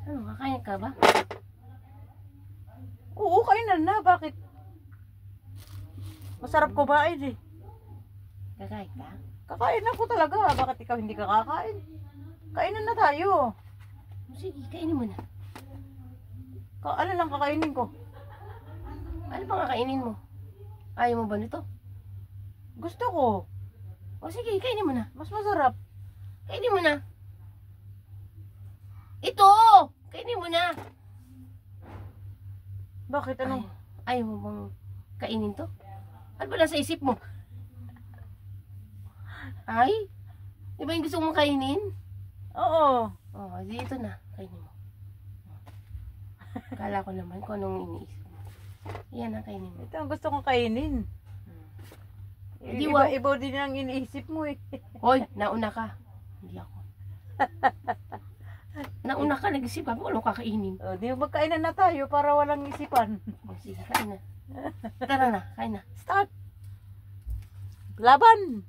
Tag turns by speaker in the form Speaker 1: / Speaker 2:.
Speaker 1: Ano, kakain ka ba?
Speaker 2: Oo, kainan na. Bakit? Masarap kumain eh.
Speaker 1: Kakain ka?
Speaker 2: Kakain ako talaga. Bakit ikaw hindi kakain? Kainan na tayo.
Speaker 1: Sige, kainin mo na.
Speaker 2: Ano lang kakainin ko?
Speaker 1: Ano pang kakainin mo? Ayaw mo ba nito?
Speaker 2: Gusto ko.
Speaker 1: O sige, kainin mo na.
Speaker 2: Mas masarap.
Speaker 1: Kainin mo na. Ito! Kainin mo na.
Speaker 2: Bakit? Ano?
Speaker 1: Ayaw mo bang kainin to? Ano ba nasa isip mo? Ay? Di ba yung gusto mong kainin?
Speaker 2: Oo.
Speaker 1: Oh, dito na. Kainin mo. Kala ko naman kung anong iniisip mo. Yan ang kainin mo.
Speaker 2: Ito ang gusto kong kainin.
Speaker 1: Hindi, wow.
Speaker 2: Iba din ang iniisip mo eh.
Speaker 1: Hoy, nauna ka. Hindi ako. Nauna ka, nag-isip ako anong kakainin.
Speaker 2: O, di magkainan na tayo para walang isipan.
Speaker 1: O, sige, kain na. Tara na, kain na.
Speaker 2: Start! Laban!